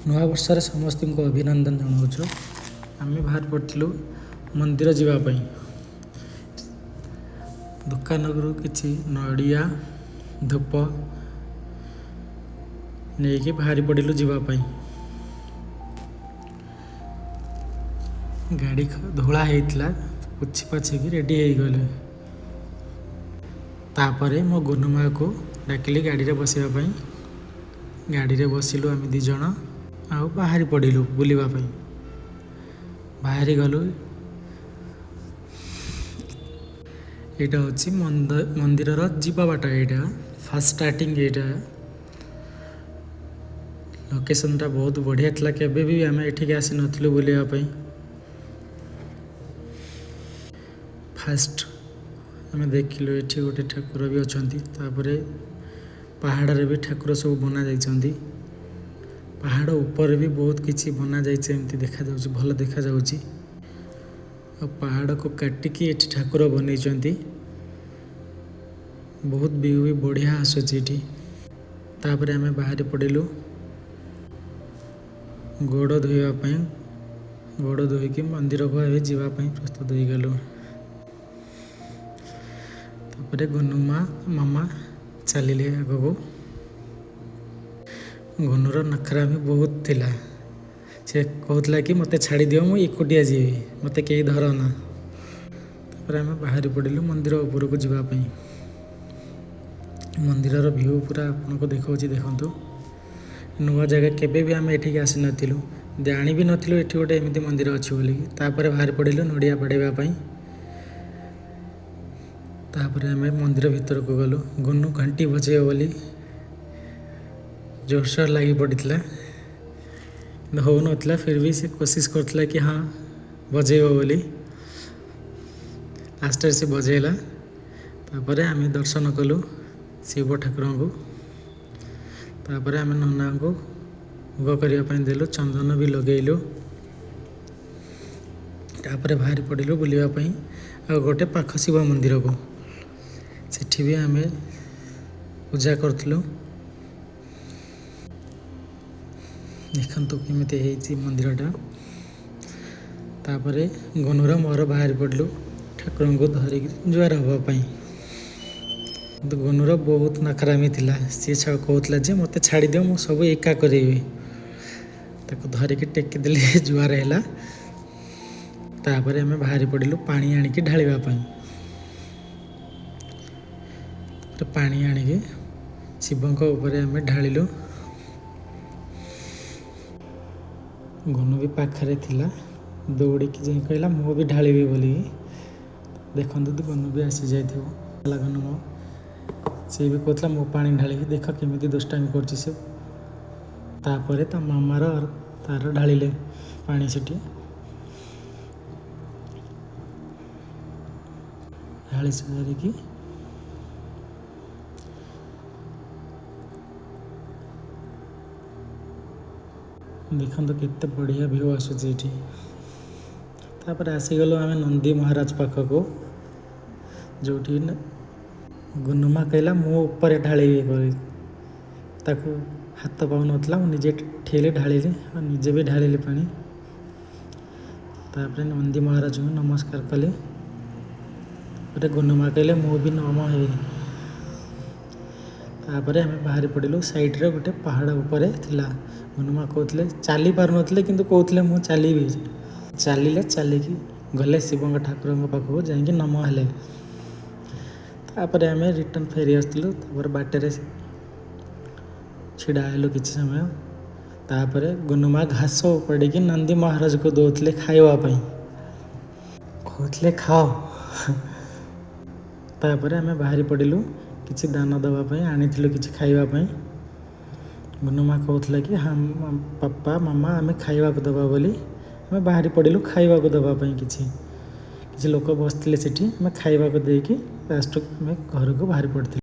ନୂଆ ବର୍ଷରେ ସମସ୍ତଙ୍କୁ ଅଭିନନ୍ଦନ ଜଣାଉଛୁ। ଆମେ ବାହାରି ପଡ଼ିଥିଲୁ ମନ୍ଦିର ଯିବା ପାଇଁ। ଦୋକାନରୁ କିଛି ନଡ଼ିଆ ଧୂପ ନେଇକି ବାହାରି ପଡ଼ିଲୁ ଯିବା ପାଇଁ। ଗାଡ଼ି ଧୂଳା ହେଇଥିଲା, ପୋଛି ପାଛିକି ରେଡ଼ି ହେଇଗଲେ। ତାପରେ ମୋ ଗୁନୁମାକୁ ଡାକିଲି ଗାଡ଼ିରେ ବସିବା ପାଇଁ। ଗାଡ଼ିରେ ବସିଲୁ ଆମେ 2 ଜଣ, ଆଉ ବାହାରି ପଡ଼ିଲୁ ବୁଲିବା ପାଇଁ। ବାହାରି ଗଲୁ। ଏଇଟା ହେଉଛି ମନ୍ଦିରର ଯିବା ବାଟ। ଏଇଟା ଫାର୍ଷ୍ଟ ଷ୍ଟାର୍ଟିଂ। ଏଇଟା ଲୋକେସନଟା ବହୁତ ବଢ଼ିଆ ଥିଲା। କେବେ ବି ଆମେ ଏଠିକି ଆସିନଥିଲୁ ବୁଲିବା ପାଇଁ। ଫାର୍ଷ୍ଟ ଆମେ ଦେଖିଲୁ ଏଠି ଗୋଟେ ଠାକୁର ବି ଅଛନ୍ତି। ତାପରେ ପାହାଡ଼ରେ ବି ଠାକୁର ସବୁ ବନାଯାଇଛନ୍ତି। ପାହାଡ଼ ଉପରେ ବି ବହୁତ କିଛି ବନାଯାଇଛି, ଏମିତି ଦେଖାଯାଉଛି, ଭଲ ଦେଖାଯାଉଛି। ଆଉ ପାହାଡ଼କୁ କାଟିକି ଏଠି ଠାକୁର ବନେଇଛନ୍ତି। ବହୁତ ଭିୟୁ ବି ବଢ଼ିଆ ଆସୁଛି ଏଠି। ତାପରେ ଆମେ ବାହାରି ପଡ଼ିଲୁ ଗୋଡ଼ ଧୋଇବା ପାଇଁ। ଗୋଡ଼ ଧୋଇକି ମନ୍ଦିରକୁ ଏବେ ଯିବା ପାଇଁ ପ୍ରସ୍ତୁତ ହୋଇଗଲୁ। ତାପରେ ଗୁନୁମା ମାମା ଚାଲିଲେ ଆଗକୁ। ଗୁନୁର ନଖରା ବି ବହୁତ ଥିଲା। ସେ କହୁଥିଲା କି ମୋତେ ଛାଡ଼ିଦିଅ, ମୁଁ ଏକୁଟିଆ ଯିବି, ମୋତେ କେହି ଧରନା। ତାପରେ ଆମେ ବାହାରି ପଡ଼ିଲୁ ମନ୍ଦିର ଉପରକୁ ଯିବା ପାଇଁ। ମନ୍ଦିରର ଭିୟୁ ପୁରା ଆପଣଙ୍କୁ ଦେଖାଉଛି, ଦେଖନ୍ତୁ। ନୂଆ ଜାଗା, କେବେ ବି ଆମେ ଏଠିକି ଆସିନଥିଲୁ, ଜାଣି ବି ନଥିଲୁ ଏଠି ଗୋଟେ ଏମିତି ମନ୍ଦିର ଅଛି ବୋଲିକି। ତାପରେ ବାହାରି ପଡ଼ିଲୁ ନଡ଼ିଆ ବାଡ଼େଇବା ପାଇଁ। ତାପରେ ଆମେ ମନ୍ଦିର ଭିତରକୁ ଗଲୁ। ଗୁନୁ ଘଣ୍ଟି ବଜେଇବ ବୋଲି ଜୋରସୋର ଲାଗି ପଡ଼ିଥିଲା, କିନ୍ତୁ ହେଉନଥିଲା। ଫିର୍ ବି ସେ କୋସିସ୍ କରୁଥିଲା କି ହଁ ବଜେଇବ ବୋଲି। ଲାଷ୍ଟରେ ସେ ବଜେଇଲା। ତାପରେ ଆମେ ଦର୍ଶନ କଲୁ ଶିବ ଠାକୁରଙ୍କୁ। ତାପରେ ଆମେ ନନାଙ୍କୁ ଭୋଗ କରିବା ପାଇଁ ଦେଲୁ, ଚନ୍ଦନ ବି ଲଗେଇଲୁ। ତାପରେ ବାହାରି ପଡ଼ିଲୁ ବୁଲିବା ପାଇଁ ଆଉ ଗୋଟେ ପାଖ ଶିବ ମନ୍ଦିରକୁ। ସେଠି ବି ଆମେ ପୂଜା କରୁଥିଲୁ। ଦେଖନ୍ତୁ କେମିତି ହେଇଛି ମନ୍ଦିରଟା। ତାପରେ ଗୁନୁର ମୋର ବାହାରି ପଡ଼ିଲୁ ଠାକୁରଙ୍କୁ ଧରିକି ଜୁହାର ହେବା ପାଇଁ। କିନ୍ତୁ ଗୁନୁର ବହୁତ ନଖରାମି ଥିଲା। ସିଏ କହୁଥିଲା ଯେ ମୋତେ ଛାଡ଼ିଦିଅ, ମୁଁ ସବୁ ଏକା କରିବି। ତାକୁ ଧରିକି ଟେକିଦେଲି, ଜୁହାର ହେଲା। ତାପରେ ଆମେ ବାହାରି ପଡ଼ିଲୁ ପାଣି ଆଣିକି ଢାଳିବା ପାଇଁ। ପାଣି ଆଣିକି ଶିବଙ୍କ ଉପରେ ଆମେ ଢାଳିଲୁ। ଗୁନୁ ବି ପାଖରେ ଥିଲା, ଦୌଡ଼ିକି ଯାଇ କହିଲା ମୁଁ ବି ଢାଳିବି ବୋଲିକି। ଦେଖନ୍ତୁ ଗୁନୁ ବି ଆସିଯାଇଥିବ। ଗୁନୁ ସିଏ ବି କହୁଥିଲା ମୁଁ ପାଣି ଢାଳିବି, ଦେଖ କେମିତି ଦୁଷ୍ଟାମି କରୁଛି ସେ। ତାପରେ ତା ମାମାର ତାର ଢାଳିଲେ ପାଣି ସେଠି। ଢାଳି ସାରିକି ଦେଖନ୍ତୁ କେତେ ବଢ଼ିଆ ଭିୟୁ ଆସୁଛି ଏଠି। ତାପରେ ଆସିଗଲୁ ଆମେ ନନ୍ଦୀ ମହାରାଜ ପାଖକୁ, ଯେଉଁଠି ଗୁନୁମା କହିଲା ମୁଁ ଉପରେ ଢାଳିବି ବୋଲି। ତାକୁ ହାତ ପାଉନଥିଲା, ମୁଁ ନିଜେ ଉଠେଇଲି, ଢାଳିଲି, ଆଉ ନିଜେ ବି ଢାଳିଲି ପାଣି। ତାପରେ ନନ୍ଦୀ ମହାରାଜଙ୍କୁ ନମସ୍କାର କଲି। ତାପରେ ଗୁନୁମା କହିଲେ ମୁଁ ବି ନମ ହେବି। ତାପରେ ଆମେ ବାହାରି ପଡ଼ିଲୁ। ସାଇଡ଼୍ରେ ଗୋଟେ ପାହାଡ଼ ଉପରେ ଥିଲା। ଗୁନୁମା କହୁଥିଲେ, ଚାଲି ପାରୁନଥିଲେ କିନ୍ତୁ କହୁଥିଲେ ମୁଁ ଚାଲିବି। ଚାଲିକି ଗଲେ ଶିବଙ୍କ ଠାକୁରଙ୍କ ପାଖକୁ, ଯାଇକି ନମ ହେଲେ। ତାପରେ ଆମେ ରିଟର୍ନ ଫେରି ଆସିଥିଲୁ। ତାପରେ ବାଟରେ ଛିଡ଼ା ହେଲୁ କିଛି ସମୟ। ତାପରେ ଗୁନୁମା ଘାସ ଉପାଡ଼ିକି ନନ୍ଦୀ ମହାରାଜକୁ ଦେଉଥିଲେ ଖାଇବା ପାଇଁ, କହୁଥିଲେ ଖାଅ। ତାପରେ ଆମେ ବାହାରି ପଡ଼ିଲୁ କିଛି ଦାନ ଦେବା ପାଇଁ, ଆଣିଥିଲୁ କିଛି ଖାଇବା ପାଇଁ। ଗୁନୁମା କହୁଥିଲା କି ହଁ ପାପା ମାମା ଆମେ ଖାଇବାକୁ ଦେବା ବୋଲି। ଆମେ ବାହାରି ପଡ଼ିଲୁ ଖାଇବାକୁ ଦେବା ପାଇଁ। କିଛି ଲୋକ ବସିଥିଲେ ସେଠି, ଆମେ ଖାଇବାକୁ ଦେଇକି ଲାଷ୍ଟକୁ ଆମେ ଘରକୁ ବାହାରି ପଡ଼ିଥିଲୁ।